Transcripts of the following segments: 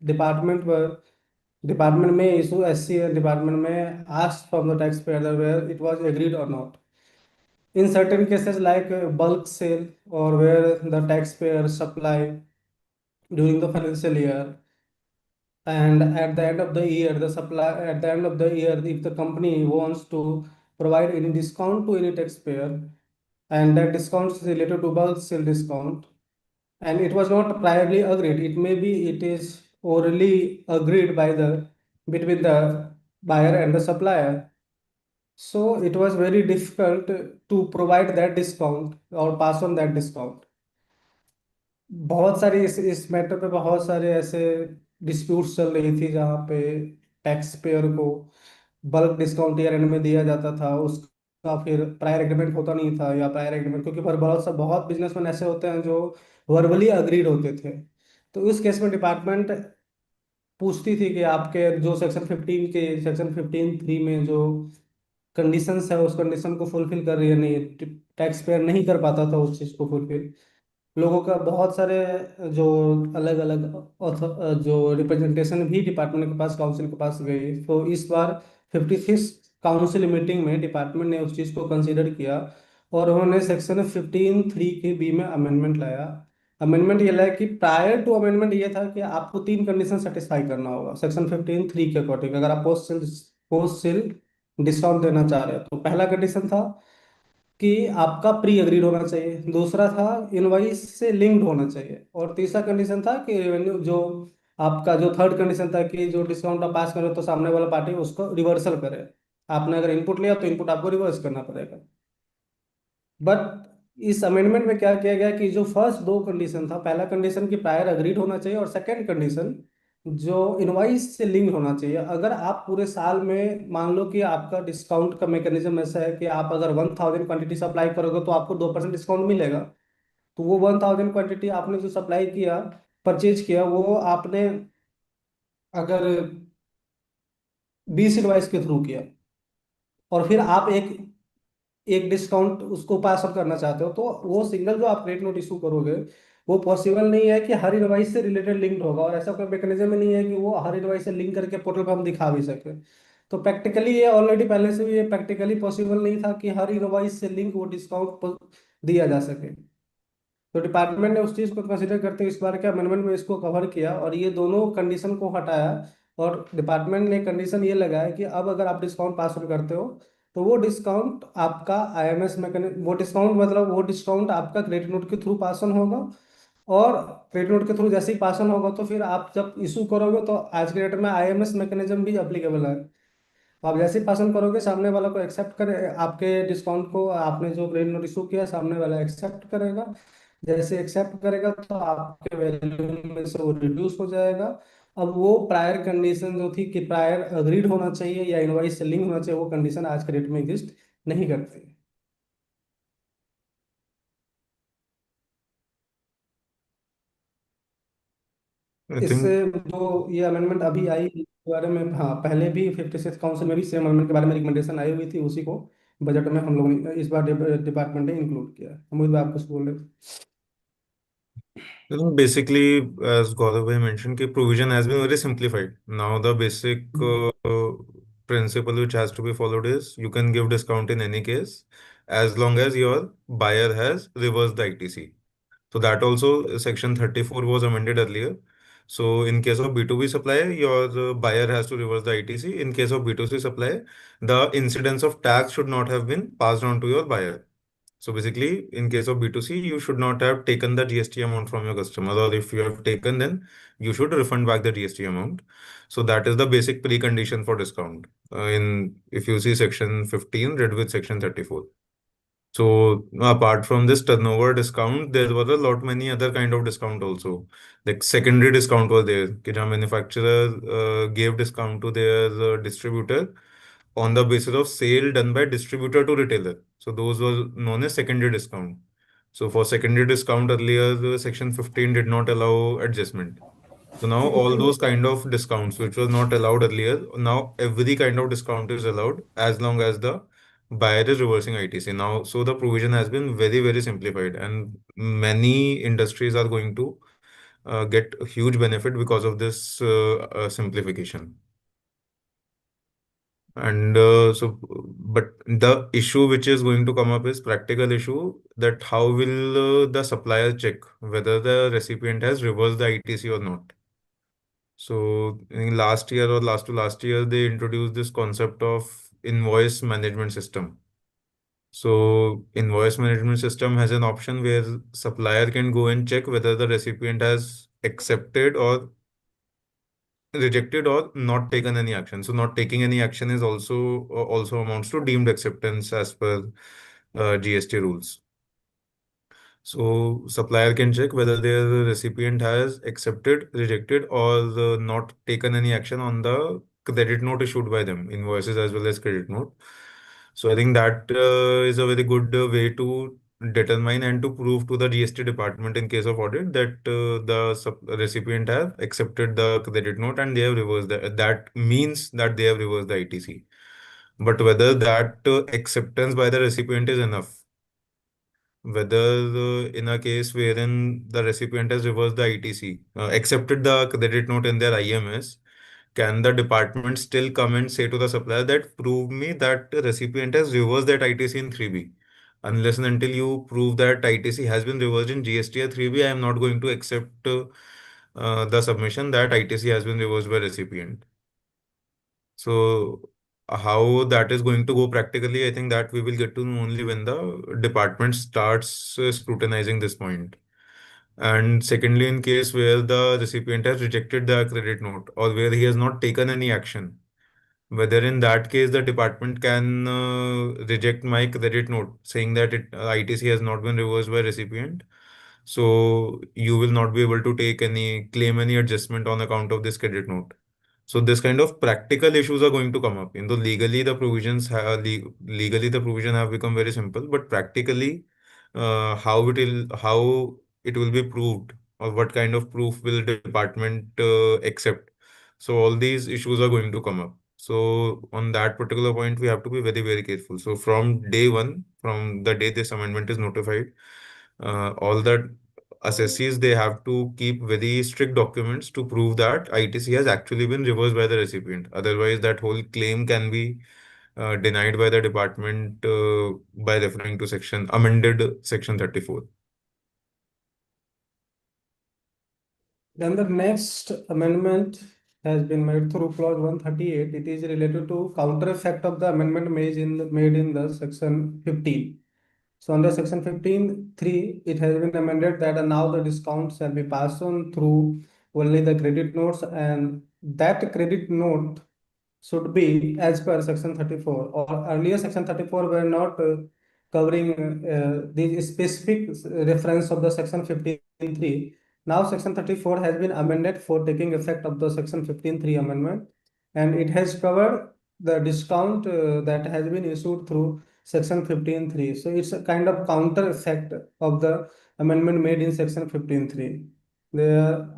Department department में issue SC department में asked from the taxpayer where it was agreed or not. In certain cases like bulk sale or where the taxpayer supply during the financial year, and at the end of the year the supply at the end of the year, if the company wants to provide any discount to any taxpayer, and that discount is related to bulk sale discount, and it was not priorly agreed, it may be it is orally agreed by the between the buyer and the supplier, so it was very difficult to provide that discount or pass on that discount. बहुत सारी इस matter पे बहुत सारे ऐसे disputes चल रही थी जहाँ पे टैक्स पेयर को बल्क डिस्काउंट ईयर एंड में दिया जाता था, उसका फिर प्रायर एग्रीमेंट होता नहीं था, या प्रायर एग्रीमेंट, क्योंकि पर बहुत बिजनेसमैन ऐसे होते हैं जो वर्बली अग्रीड होते थे। तो इस केस में डिपार्टमेंट पूछती थी कि आपके जो सेक्शन 15(3) में जो कंडीशंस है उस कंडीशन को फुलफिल कर रही है नहीं, टैक्स पेयर नहीं कर पाता था उस चीज़ को फुलफिल। लोगों का बहुत सारे जो अलग अलग जो रिप्रेजेंटेशन भी डिपार्टमेंट के पास, काउंसिल के पास गई, तो इस बार 55th काउंसिल मीटिंग में डिपार्टमेंट ने उस चीज़ को कंसीडर किया और उन्होंने सेक्शन 15(3) के बी में अमेंडमेंट लाया। अमेंडमेंट ये लाया कि प्रायर टू अमेंडमेंट ये था कि आपको 3 कंडीशन सेटिस्फाई करना होगा सेक्शन 15(3) के अकॉर्डिंग, अगर आप पोस्ट सेल डिस्काउंट देना चाह रहे हो। तो पहला कंडीशन था कि आपका प्री अग्रीड होना चाहिए, दूसरा था इनवाइस से लिंक्ड होना चाहिए, और तीसरा कंडीशन था कि रेवेन्यू जो आपका जो थर्ड कंडीशन था कि जो डिस्काउंट आप पास करो तो सामने वाला पार्टी उसको रिवर्सल करे। आपने अगर इनपुट लिया तो इनपुट आपको रिवर्स करना पड़ेगा। बट इस अमेंडमेंट में क्या किया गया कि जो फर्स्ट दो कंडीशन था, पहला कंडीशन की प्रायर अग्रीड होना चाहिए और सेकंड कंडीशन जो इनवाइस से लिंक होना चाहिए। अगर आप पूरे साल में मान लो कि आपका डिस्काउंट का मैकेनिज्म ऐसा है कि आप अगर 1000 क्वांटिटी सप्लाई करोगे तो आपको 2% डिस्काउंट मिलेगा, तो वो 1000 क्वांटिटी आपने जो सप्लाई किया, परचेज किया, वो आपने अगर 20 इनवाइस के थ्रू किया और फिर आप एक एक डिस्काउंट उसको पास ऑन करना चाहते हो, तो वो सिंगल जो आप रेट नोट इशू करोगे वो पॉसिबल नहीं है कि हर इनवाइस से रिलेटेड लिंक्ड होगा, और ऐसा कोई मैकेनिज्म ही नहीं है कि वो हर इनवाइस से लिंक करके पोर्टल पर हम दिखा भी सके। तो प्रैक्टिकली ये ऑलरेडी पहले से भी ये प्रैक्टिकली पॉसिबल नहीं था कि हर इनवाइस से लिंक वो डिस्काउंट दिया जा सके। तो डिपार्टमेंट ने उस चीज़ को कंसिडर करते हुए इस बार के अमेंडमेंट में इसको कवर किया और ये दोनों कंडीशन को हटाया। और डिपार्टमेंट ने कंडीशन ये लगाया कि अब अगर आप डिस्काउंट पास ऑन करते हो तो वो डिस्काउंट आपका IMS मैकेनिज्म, वो डिस्काउंट मतलब वो डिस्काउंट आपका क्रेडिट नोट के थ्रू पास ऑन होगा। और क्रेडिट नोट के थ्रू जैसे ही पास ऑन होगा तो फिर आप जब इशू करोगे तो आज के डेट में IMS मैकेनिज्म भी अप्लीकेबल है। तो आप जैसे ही पास ऑन करोगे सामने वाला को एक्सेप्ट करे, आपके डिस्काउंट को आपने जो क्रेडिट नोट इशू किया सामने वाला एक्सेप्ट करेगा। जैसे एक्सेप्ट करेगा तो आपके वैल्यू में से वो रिड्यूस हो जाएगा। अब वो प्रायर कंडीशन जो थी कि प्रायर अग्रीड होना चाहिए या इनवाइस से लिंक होना चाहिए, वो कंडीशन आज के डेट में एग्जिस्ट नहीं करती। आई इससे थिंक जो ये अमेंडमेंट अभी आई इसके बारे में, हाँ पहले भी 56th काउंसिल में भी सेम अमेंडमेंट के बारे में रिकमेंडेशन आई हुई थी, उसी को बजट में हम लोगों ने इस बार डिपार्टमेंट ने इंक्लूड किया है। उम्मीद है आप कुछ बोल रहे थे। basically, as Gaurav bhai mentioned, the provision has been very simplified. Now the basic principle which has to be followed is you can give discount in any case as long as your buyer has reversed the ITC. So that also section 34 was amended earlier. So in case of B2B supply, your buyer has to reverse the ITC. In case of B2C supply, the incidence of tax should not have been passed on to your buyer. So basically, in case of B2C, you should not have taken the GST amount from your customer, or if you have taken, then you should refund back the GST amount. So that is the basic precondition for discount. In if you see section 15 read with section 34. So apart from this turnover discount, there were a lot many other kind of discount also. Like secondary discount was there. कि जहाँ manufacturer gave discount to their distributor on the basis of sale done by distributor to retailer. So those were known as secondary discount. So for secondary discount earlier, the section 15 did not allow adjustment. So now all those kind of discounts which was not allowed earlier, now every kind of discount is allowed as long as the buyer is reversing ITC. Now, so the provision has been very, very simplified, and many industries are going to get a huge benefit because of this simplification. And but the issue which is going to come up is practical issue, that how will the supplier check whether the recipient has reversed the ITC or not. So in last year or last to last year, they introduced this concept of invoice management system. So invoice management system has an option where supplier can go and check whether the recipient has accepted or rejected or not taken any action. So not taking any action is also amounts to deemed acceptance as per GST rules. So supplier can check whether their recipient has accepted, rejected, or not taken any action on the credit note issued by them, invoices as well as credit note. So I think that is a very good way to determine and to prove to the GST department in case of audit that the recipient have accepted the credit note and they have reversed that. That means that they have reversed the ITC. But whether that acceptance by the recipient is enough, whether in a case wherein the recipient has reversed the ITC, accepted the credit note in their IMS, can the department still come and say to the supplier that prove me that the recipient has reversed that ITC in 3B? Unless and until you prove that ITC has been reversed in GST or 3B, I am not going to accept the submission that ITC has been reversed by recipient. So how that is going to go practically, I think that we will get to know only when the department starts scrutinizing this point. And secondly, in case where the recipient has rejected the credit note or where he has not taken any action, whether in that case the department can reject my credit note saying that ITC has not been reversed by recipient. So you will not be able to take any claim any adjustment on account of this credit note. So this kind of practical issues are going to come up. In the legally the provisions legally the provision have become very simple, but practically how it will be proved or what kind of proof will department accept. So all these issues are going to come up. So on that particular point, we have to be very, very careful. So from day one, from the day this amendment is notified, all the assessees, they have to keep very strict documents to prove that ITC has actually been reversed by the recipient. Otherwise, that whole claim can be denied by the department by referring to section amended section 34. Then the next amendment has been made through clause 138. It is related to counter effect of the amendment made in the section 15. So under section 15(3), it has been amended that now the discount shall be passed on through only the credit notes, and that credit note should be as per section 34, or earlier section 34 were not covering the specific reference of the section 15(3). Now section 34 has been amended for taking effect of the section 15(3) amendment, and it has covered the discount that has been issued through section 15(3). So it's a kind of counter effect of the amendment made in section 15(3).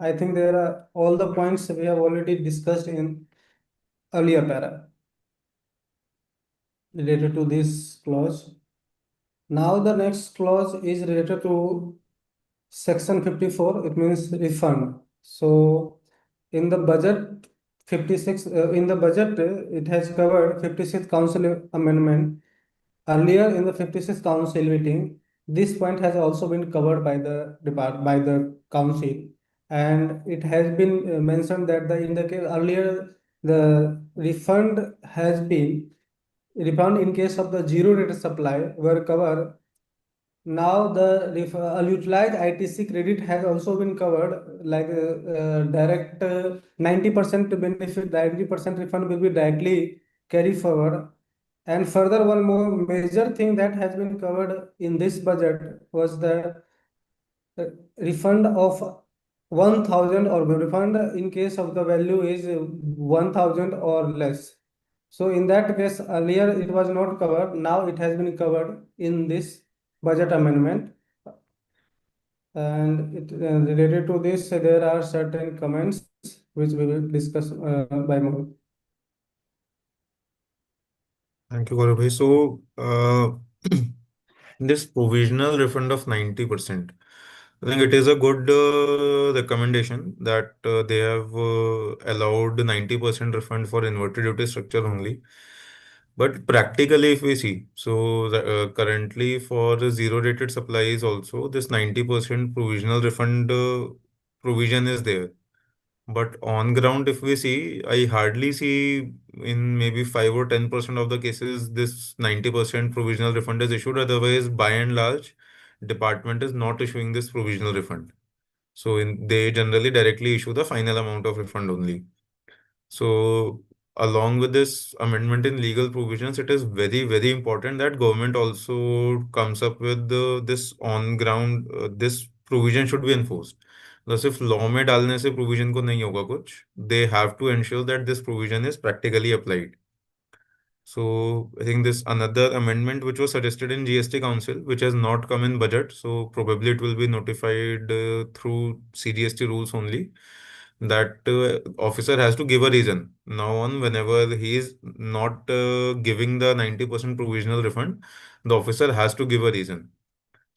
I think there are all the points we have already discussed in earlier para related to this clause. Now the next clause is related to section 54. It means refund. So in the budget 56, in the budget, it has covered 56th council amendment. Earlier in the 56th council meeting, this point has also been covered by the council, and it has been mentioned that in the case earlier, the refund in case of the zero rate supply were covered. Now the utilized ITC credit has also been covered, like direct 90% benefit, 90% refund will be directly carry forward. And further, one more major thing that has been covered in this budget was the uh, refund of 1,000, or refund in case of the value is 1,000 or less. So in that case, earlier it was not covered. Now it has been covered in this budget amendment. And related to this, there are certain comments which we will discuss by Mohit. Thank you, Gaurav bhai. So, this provisional refund of 90%. I think it is a good recommendation that they have allowed 90% refund for inverted duty structure only. But practically, if we see, so currently for the zero rated supplies also, this 90% provisional refund provision is there. But on ground, if we see, I hardly see in maybe 5 or 10% of the cases this 90% provisional refund is issued. Otherwise, by and large, department is not issuing this provisional refund. So they generally directly issue the final amount of refund only. So along with this amendment in legal provisions, it is very, very important that government also comes up with this on ground, this provision should be enforced. बस सिर्फ law में डालने से provision को नहीं होगा कुछ. They have to ensure that this provision is practically applied. So I think this another amendment which was suggested in GST Council, which has not come in budget. So probably it will be notified through CGST rules only. That officer has to give a reason. Now on, whenever he is not giving the 90% provisional refund, the officer has to give a reason.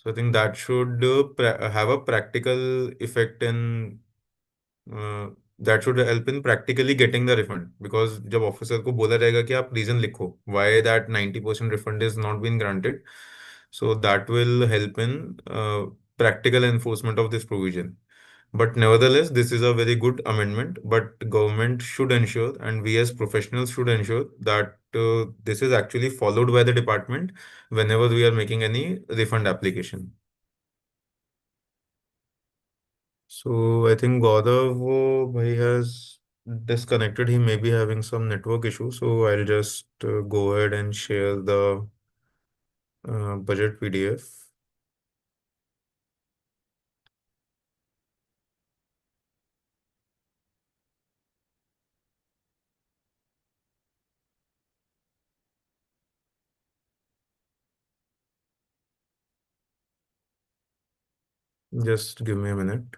So I think that should have a practical effect in that should help in practically getting the refund because जब officer को बोला जाएगा कि आप reason लिखो why that 90% refund is not been granted so that will help in practical enforcement of this provision. But nevertheless, this is a very good amendment. But government should ensure, and we as professionals should ensure that this is actually followed by the department whenever we are making any refund application. So I think Gaurav bhai has disconnected. He may be having some network issue. So I'll just go ahead and share the budget PDF. Just give me a minute.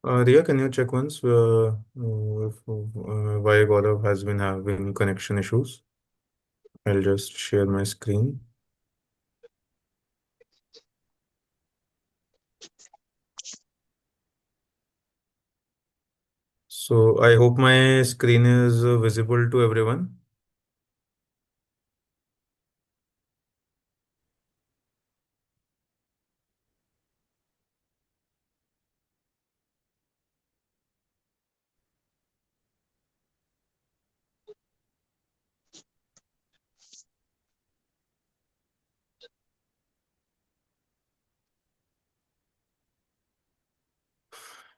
Riya, can you check once why Gaurav has been having connection issues? I'll just share my screen. So I hope my screen is visible to everyone.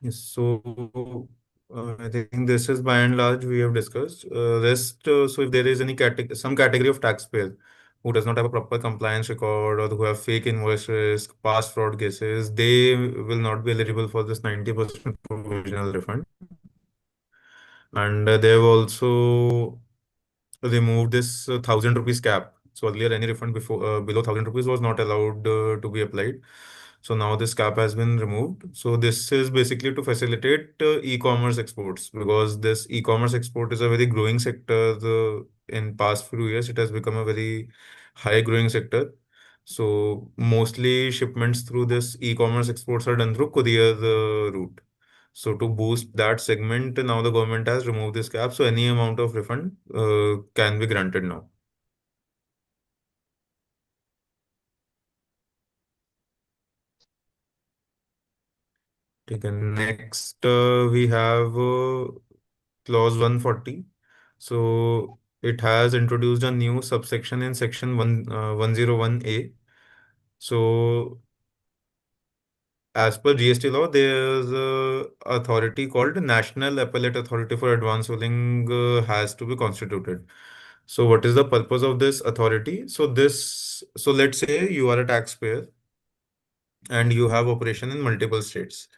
Yes, so I think this is by and large we have discussed. Rest, so if there is any category, some category of taxpayer who does not have a proper compliance record or who have fake invoices, past fraud cases, they will not be eligible for this 90% provisional refund. And they have also removed this 1,000 rupees cap. So earlier, any refund before below 1,000 rupees was not allowed to be applied. So now this cap has been removed. So this is basically to facilitate e-commerce exports because this e-commerce export is a very growing sector. In past few years, it has become a very high growing sector. So mostly shipments through this e-commerce exports are done through courier route. So to boost that segment, now the government has removed this cap. So any amount of refund can be granted now. Okay, next we have clause 140. So it has introduced a new subsection in section 101A So as per GST law, there's a authority called National Appellate Authority for Advanced Ruling has to be constituted. So what is the purpose of this authority? So let's say you are a taxpayer and you have operation in multiple states.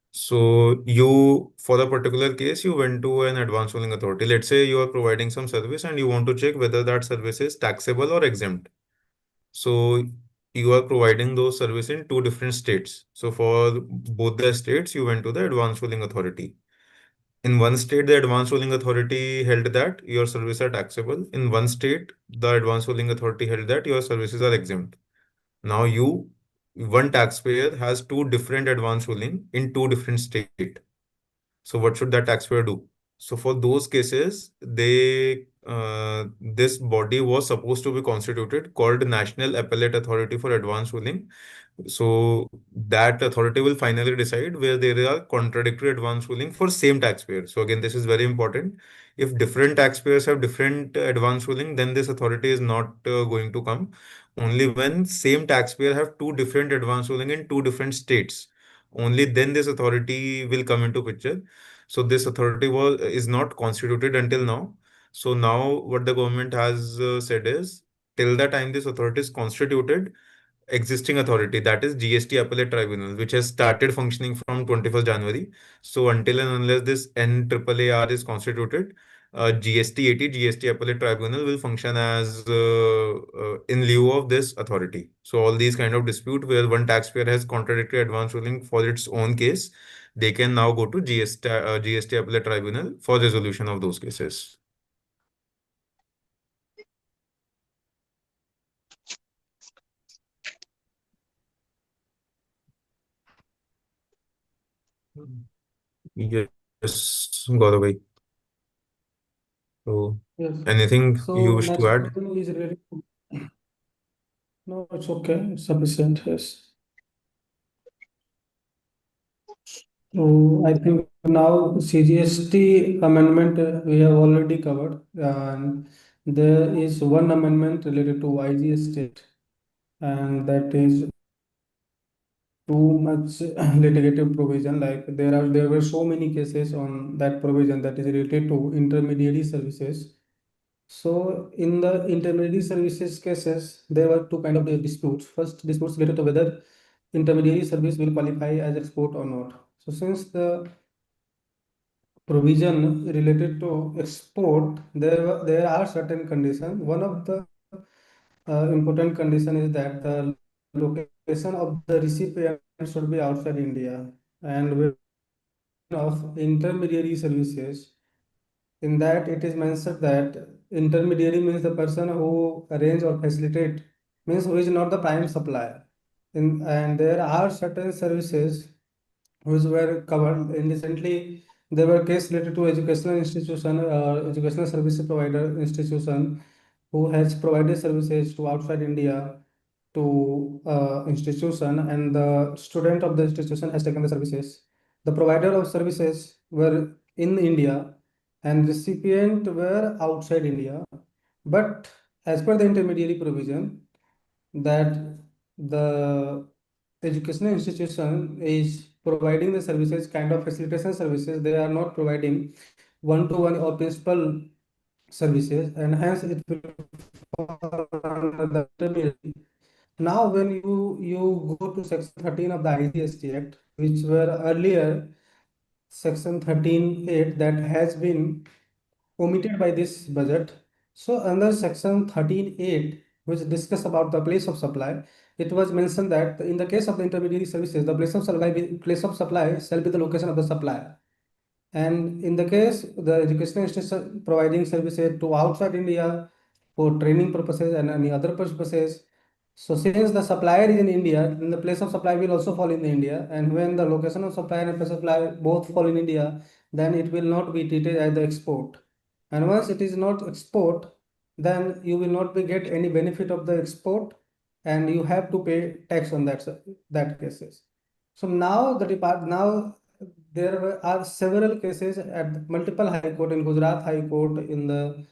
So you, for a particular case, you went to an advanced ruling authority. Let's say you are providing some service and you want to check whether that service is taxable or exempt. So you are providing those services in two different states. So for both the states, you went to the advanced ruling authority. In one state, the advanced ruling authority held that your services are taxable. In one state, the advanced ruling authority held that your services are exempt. Now one taxpayer has two different advanced ruling in two different state. So what should that taxpayer do? So for those cases, this body was supposed to be constituted called National Appellate Authority for Advanced Ruling. So that authority will finally decide where there are contradictory advance ruling for same taxpayer. So again, this is very important. If different taxpayers have different advance ruling, then this authority is not going to come. Only when same taxpayer have two different advance ruling in two different states, only then this authority will come into picture. So this authority is not constituted until now. So now what the government has said is, till the time this authority is constituted, existing authority, that is GST Appellate Tribunal, which has started functioning from 21st January. So until and unless this NAAAR is constituted, GST 80, GST Appellate Tribunal will function as in lieu of this authority. So all these kind of dispute where one taxpayer has contradictory advance ruling for its own case, they can now go to GST Appellate Tribunal for resolution of those cases. Yes, Gaurav. So, Yes. anything you So wish to next add? question is related to, no, it's okay, it's sufficient, yes. So I think now CGST amendment we have already covered, and there is one amendment related to IGST, and that is too much litigative provision. Like there were so many cases on that provision that is related to intermediary services. So in the intermediary services cases, there were two kind of disputes. First, disputes related to whether intermediary service will qualify as export or not. So since the provision related to export, there are certain conditions. One of the important condition is that the location of the recipient should be outside India, and with of intermediary services. In that, it is mentioned that intermediary means the person who arrange or facilitate, means who is not the prime supplier. And there are certain services which were covered. And recently, there were cases related to educational institution, educational service provider institution who has provided services to outside India to institution, and the student of the institution has taken the services. The provider of services were in India and recipient were outside India. But as per the intermediary provision, that the educational institution is providing the services, kind of facilitation services. They are not providing one-to-one or principal services, and hence it will fall under the intermediary. Now, when you go to section 13 of the IGST Act, which were earlier section 13(8) that has been omitted by this budget. So under section 13(8), which discuss about the place of supply, it was mentioned that in the case of the intermediary services, the place of supply shall be the location of the supplier. And in the case, the educational institution providing services to outside India for training purposes and any other purposes. So since the supplier is in India, then the place of supply will also fall in India. And when the location of supplier and place of supply both fall in India, then it will not be treated as the export. And once it is not export, then you will not be get any benefit of the export, and you have to pay tax on that cases. So now are several cases at multiple high court, in Gujarat High Court, in the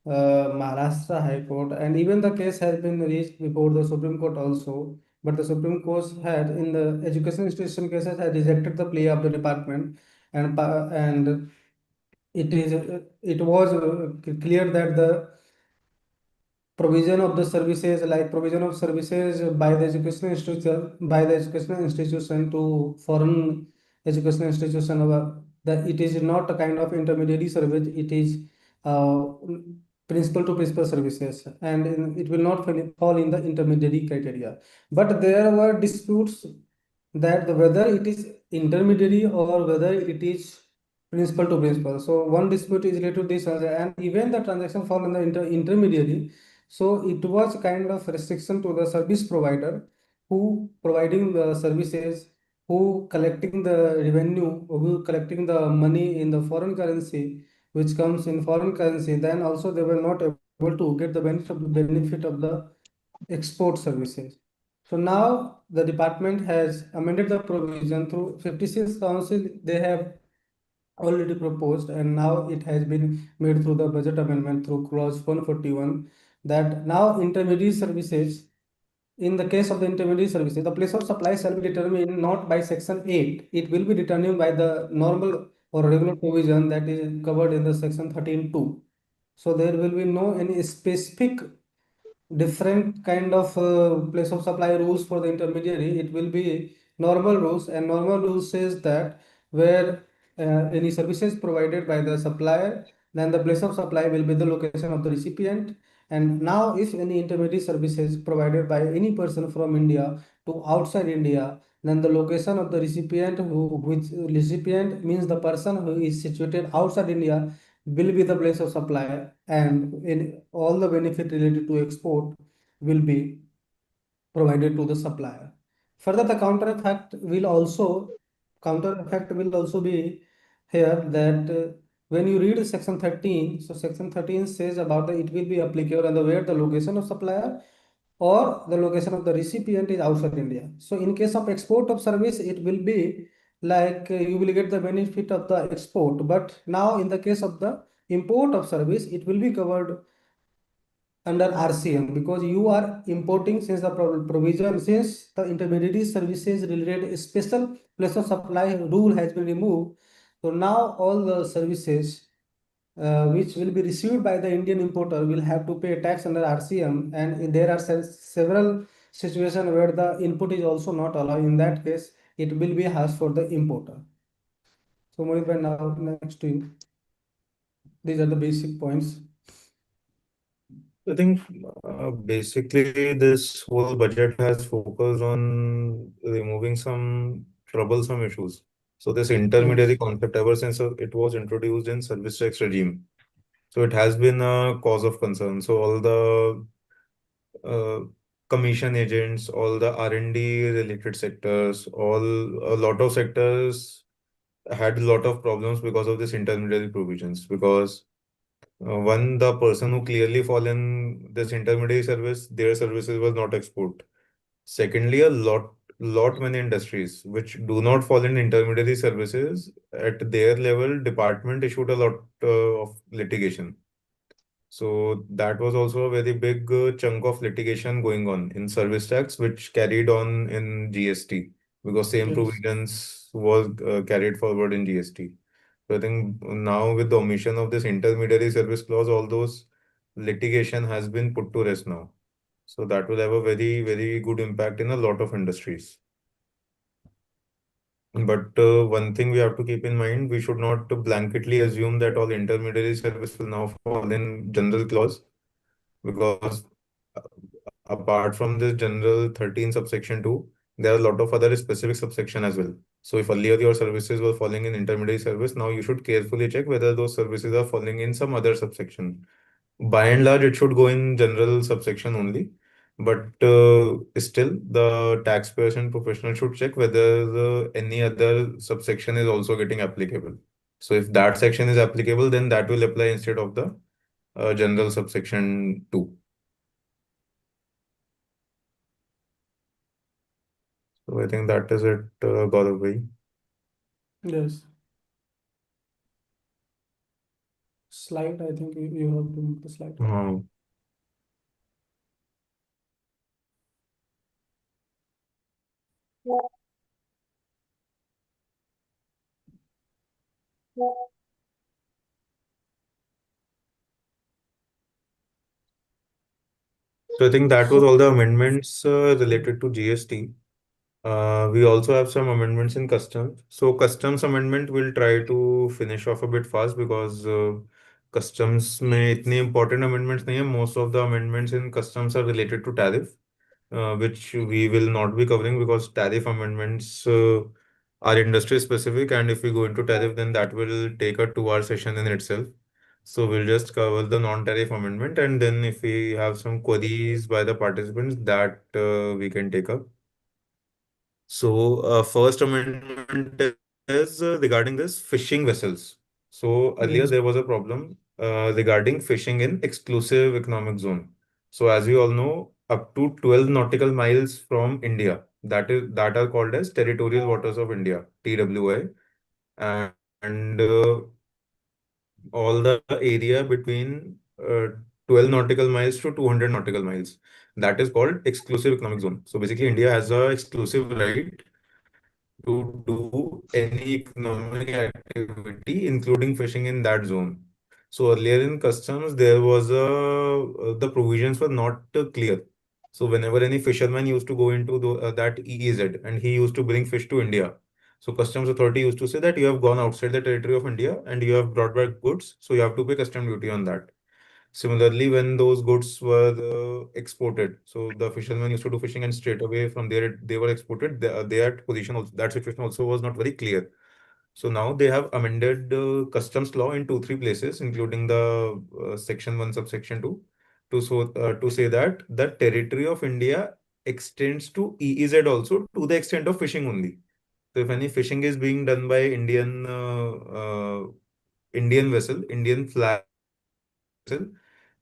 Maharashtra High Court, and even the case has been reached before the Supreme Court also. but the Supreme Court had, in the education institution cases, had rejected the plea of the department, and it was clear that the provision of the services, like provision of services by the educational institution to foreign educational institution, that it is not a kind of intermediary service, it is uh, principal to principal services, and it will not fall in the intermediary criteria. But there were disputes that whether it is intermediary or whether it is principal to principal. So one dispute is related to this, and even the transaction fall in the intermediary. So it was kind of restriction to the service provider who providing the services, who collecting the revenue, who collecting the money in the foreign currency, which comes in foreign currency. Then also they were not able to get the benefit of the export services. So now the department has amended the provision through 56 council. They have already proposed, and now it has been made through the budget amendment through clause 141, that now intermediary services, in the case of the intermediary services, the place of supply shall be determined not by section 8. It will be determined by the normal or regular provision that is covered in the section 13(2). So there will be no any specific different kind of place of supply rules for the intermediary. It will be normal rules, and normal rules says that where any services provided by the supplier, then the place of supply will be the location of the recipient. And now if any intermediary services provided by any person from India to outside India, then the location of the recipient, which recipient means the person who is situated outside India, will be the place of supply, and in all the benefit related to export will be provided to the supplier. Further, the counter effect will also be here, that when you read section 13, so section 13 says about the it will be applicable and where the location of supplier or the location of the recipient is outside India. So in case of export of service, it will be like you will get the benefit of the export. But now in the case of the import of service, it will be covered under RCM, because you are importing, since the provision, since the intermediary services related special place of supply rule has been removed. So now all the services which will be received by the Indian importer will have to pay tax under RCM, and there are several situations where the input is also not allowed. In that case, it will be harsh for the importer. So Mohit bhai, now next to you. These are the basic points. I think basically this whole budget has focused on removing some troublesome issues. So this intermediary Yes. concept, ever since it was introduced in service tax regime, so it has been a cause of concern. So all the uh, commission agents, all the R&D related sectors, a lot of sectors had a lot of problems because of this intermediary provisions. Because one, the person who clearly fall in this intermediary service, their services was not export. Secondly, lot many industries which do not fall in intermediary services at their level, department issued a lot of litigation. So that was also a very big chunk of litigation going on in service tax, which carried on in GST, because same Yes. provisions was carried forward in GST. So I think now with the omission of this intermediary service clause, all those litigation has been put to rest now. So that will have a very, very good impact in a lot of industries. But one thing we have to keep in mind, we should not blanketly assume that all intermediary service will now fall in general clause, because uh, apart from this general 13 subsection 2, there are a lot of other specific subsection as well. So if earlier your services were falling in intermediary service, now you should carefully check whether those services are falling in some other subsection. By and large, it should go in general subsection only. But still, the taxpayers and professionals should check whether any other subsection is also getting applicable. So if that section is applicable, then that will apply instead of the general subsection 2. So I think that is it, Gaurav bhai. Yes. Slide, I think you have to move the slide. हाँ So I think that was So all the amendments related to GST. We also have some amendments in customs. So customs amendment we'll try to finish off a bit fast because customs में इतने important amendments नहीं है. Most of the amendments in customs are related to tariff, which we will not be covering because tariff amendments are industry specific, and if we go into tariff, then that will take a 2 hour session in itself. So we'll just cover the non-tariff amendment, and then if we have some queries by the participants, that we can take up. So, first amendment is regarding this fishing vessels. So, earlier yes. there was a problem regarding fishing in exclusive economic zone. So, as we all know, up to 12 nautical miles from India, that are called as territorial waters of India, TWI, and all the area between 12 nautical miles to 200 nautical miles. That is called exclusive economic zone. So basically, India has a exclusive right to do any economic activity, including fishing in that zone. So earlier in customs, there was the provisions were not clear. So whenever any fisherman used to go into that EEZ and he used to bring fish to India, so customs authority used to say that you have gone outside the territory of India and you have brought back goods, so you have to pay custom duty on that. Similarly, when those goods were exported, so the fishermen used to do fishing and straight away from there they were exported. Their position also, that situation also was not very clear. So now they have amended customs law in two, three places, including the section 1, subsection 2, to say that the territory of India extends to EEZ also to the extent of fishing only. So if any fishing is being done by Indian vessel, Indian flag vessel,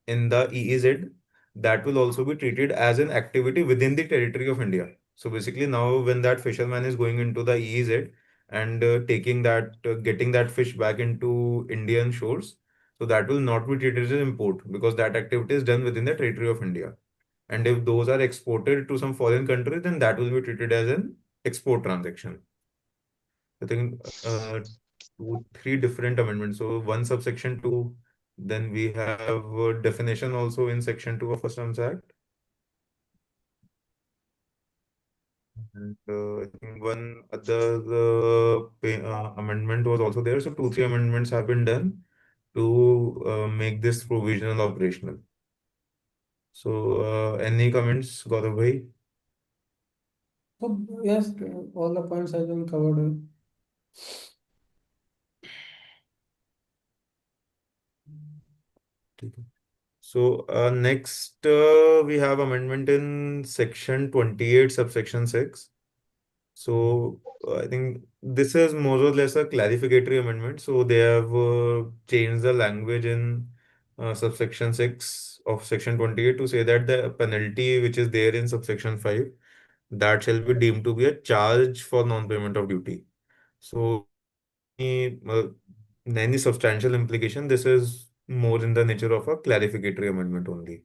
in the EEZ, that will also be treated as an activity within the territory of India. So basically, now when that fisherman is going into the EEZ and getting that fish back into Indian shores, so that will not be treated as an import because that activity is done within the territory of India. And if those are exported to some foreign country, then that will be treated as an export transaction. I think two, three different amendments. So one subsection two, then we have definition also in section two of Customs Act. And I think one other amendment was also there. So two, three amendments have been done to make this provisional operational. So any comments, Gaurav bhai? So yes, all the points have been covered. ठीक है. So next we have amendment in section 28, subsection 6. So I think this is more or less a clarificatory amendment. So they have changed the language in subsection 6 of section 28 to say that the penalty which is there in subsection 5, that shall be deemed to be a charge for non-payment of duty. So any substantial implication, this is more in the nature of a clarificatory amendment only.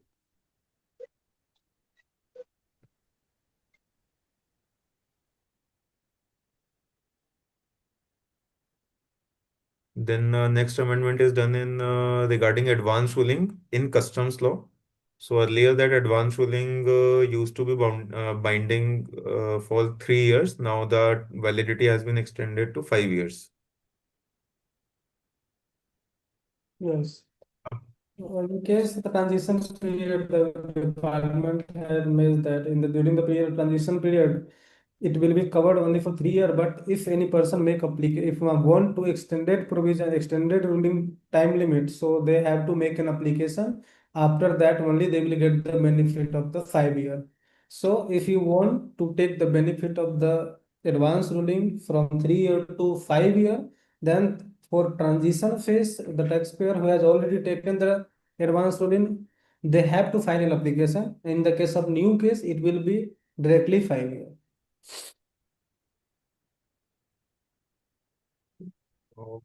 Then next amendment is done in regarding advance ruling in customs law. So earlier that advance ruling used to be binding for 3 years. Now the validity has been extended to 5 years. Yes. In case the transition period, the department had made that in the during the period transition period, it will be covered only for 3 years. But if any person make application, if one want to extended provision, extended ruling time limit, so they have to make an application. After that, only they will get the benefit of the 5 year. So if you want to take the benefit of the advance ruling from 3 year to 5 year, then for transition phase, the taxpayer who has already taken the advance ruling, they have to file an application. In the case of new case, it will be directly 5 year.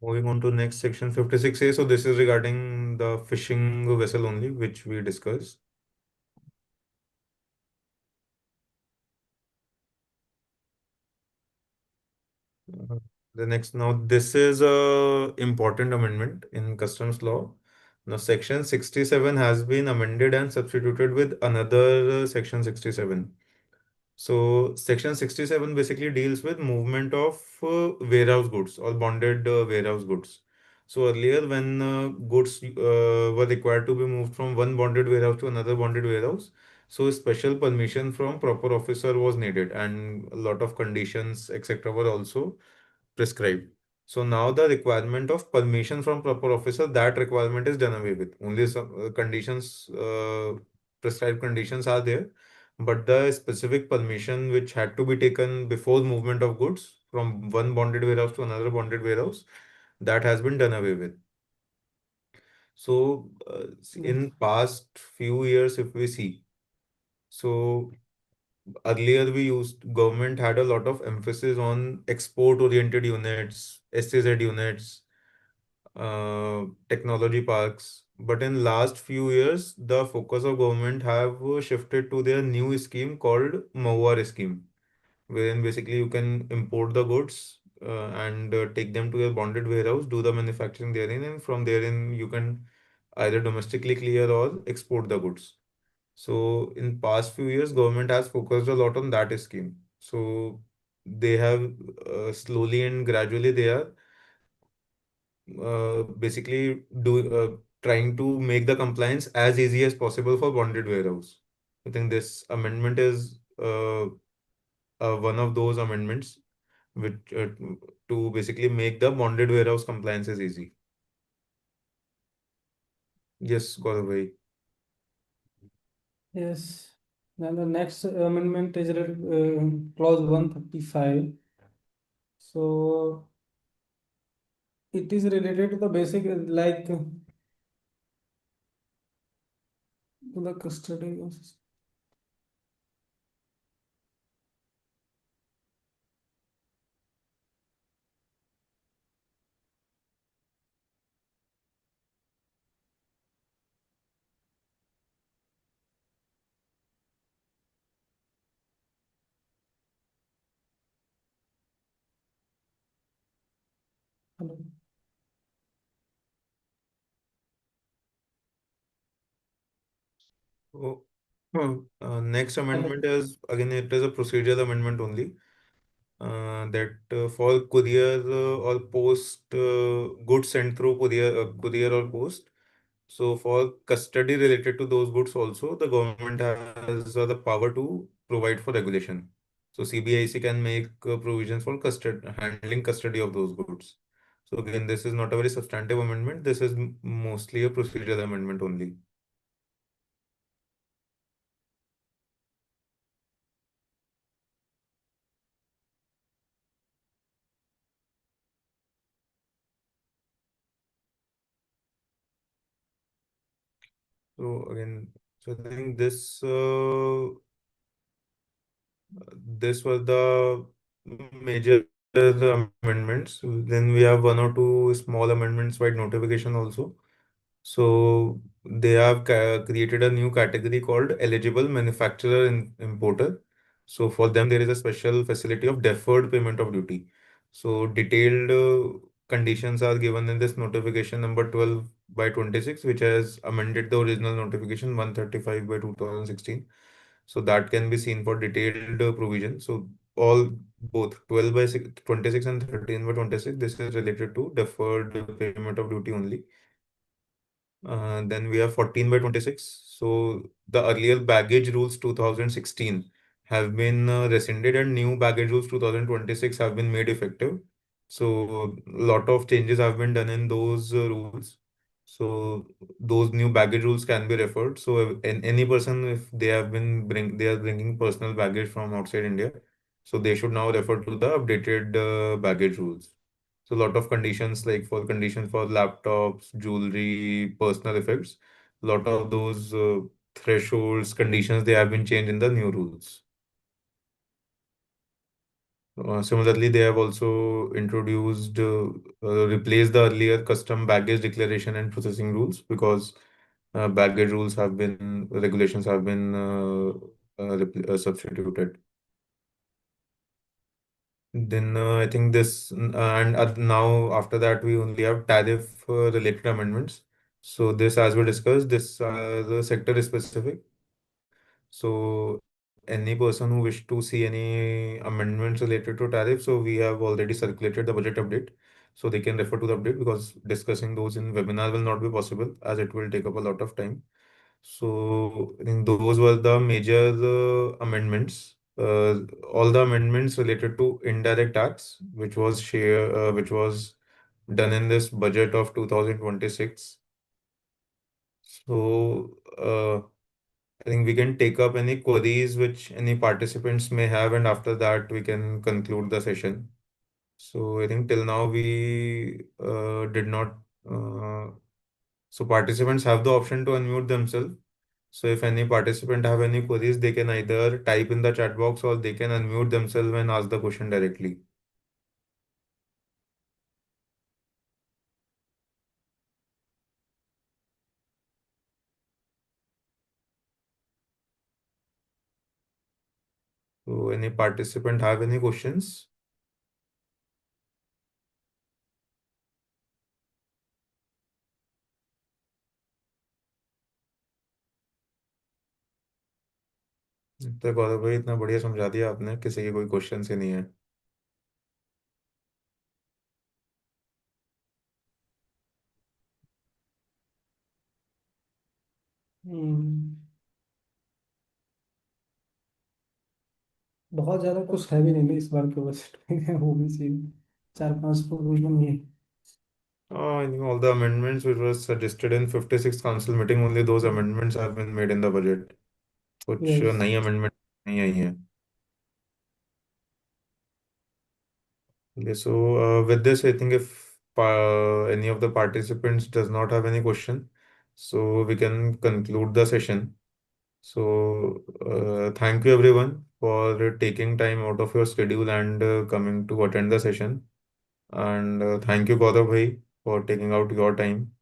Moving on to next section 56A. So this is regarding the fishing vessel only, which we discussed. The next, now this is a important amendment in customs law. Now section 67 has been amended and substituted with another section 67. So section 67 basically deals with movement of warehouse goods or bonded warehouse goods. So earlier when goods were required to be moved from one bonded warehouse to another bonded warehouse, so special permission from proper officer was needed and a lot of conditions etc. were also prescribed. So now the requirement of permission from proper officer, that requirement is done away with. Only some conditions, prescribed conditions are there, but the specific permission which had to be taken before movement of goods from one bonded warehouse to another bonded warehouse, that has been done away with. So Yes. in past few years, if we see, so earlier we used government had a lot of emphasis on export oriented units, SCZ units, technology parks. But in last few years, the focus of government have shifted to their new scheme called Mawar scheme, wherein basically you can import the goods and take them to your bonded warehouse, do the manufacturing therein, and from therein you can either domestically clear or export the goods. So in past few years, government has focused a lot on that scheme. So they have slowly and gradually they are basically trying to make the compliance as easy as possible for bonded warehouse. I think this amendment is one of those amendments which to basically make the bonded warehouse compliance is easy. Yes, Gaurav. Yes. Then the next amendment is clause 135. So it is related to the basic, like to the custody. Hello. Oh, next Hello. amendment is again it is a procedural amendment only. That for courier or post goods sent through courier or post. So for custody related to those goods also, the government has the power to provide for regulation. So CBIC can make provisions for handling custody of those goods. So again, this is not a very substantive amendment. This is mostly a procedural amendment only. So again, so I think this was the major amendments. Then we have one or two small amendments by notification also. So they have created a new category called eligible manufacturer importer. So for them, there is a special facility of deferred payment of duty. So detailed conditions are given in this notification number 12 by 26, which has amended the original notification 135 by 2016. So that can be seen for detailed provision. So all both 12 by 26 and 13 by 26, this is related to deferred payment of duty only. Then we have 14 by 26. So the earlier baggage rules 2016 have been rescinded and new baggage rules 2026 have been made effective. So a lot of changes have been done in those rules. So those new baggage rules can be referred. So any person, if they have they are bringing personal baggage from outside India, so they should now refer to the updated baggage rules. So a lot of conditions like for conditions for laptops, jewelry, personal effects, a lot of those thresholds, conditions, they have been changed in the new rules. Similarly, they have also introduced, replaced the earlier custom baggage declaration and processing rules because baggage rules have been, regulations have been substituted. Then I think this and now after that we only have tariff related amendments. So this, as we discussed, this the sector specific. So any person who wish to see any amendments related to tariff, so we have already circulated the budget update. So they can refer to the update because discussing those in webinar will not be possible as it will take up a lot of time. So I think those were the major amendments. All the amendments related to indirect tax, which was done in this budget of 2026. So I think we can take up any queries which any participants may have, and after that we can conclude the session. So I think till now we did not. Uh, so participants have the option to unmute themselves. So if any participant have any queries, they can either type in the chat box or they can unmute themselves and ask the question directly. So any participant have any questions? तो गौरव भाई इतना बढ़िया समझा दिया आपने, किसी के कोई क्वेश्चन ही नहीं है। हम्म, बहुत ज्यादा कुछ है भी नहीं इस बार के बजट में वो भी सीन 4-5 प्रोविजन ही है। I think all the amendments which was suggested in 56th council meeting, only those amendments have been made in the budget. कुछ यस। नई amendment नहीं आई हैं। Okay, so with this, I think if any of the participants does not have any question, so we can conclude the session. So thank you everyone for taking time out of your schedule and coming to attend the session. And thank you Gaurav bhai for taking out your time.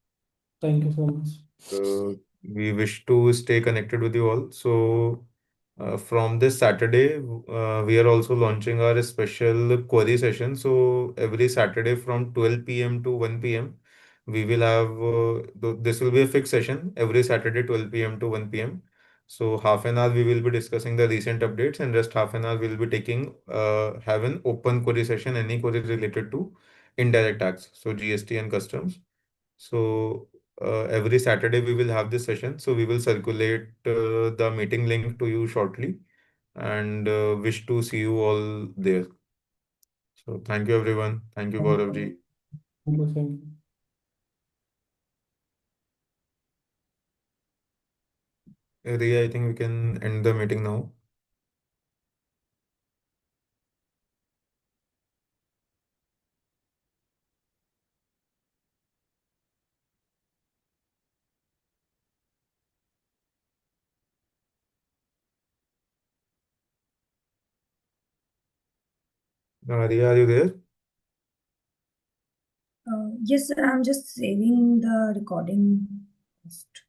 Thank you so much. Uh, we wish to stay connected with you all. So, from this Saturday, we are also launching our special query session. So, every Saturday from 12 p.m. to 1 p.m., we will have this will be a fixed session every Saturday, 12 p.m. to 1 p.m. So, half an hour we will be discussing the recent updates, and rest half an hour we will be taking have an open query session, any query related to indirect tax, so GST and customs. So every Saturday we will have this session. So we will circulate the meeting link to you shortly and wish to see you all there. So thank you everyone. Thank you thank Gaurav ji. You thank you. Ria, I think we can end the meeting now. Ria, are you there? Yes, sir, I'm just saving the recording first.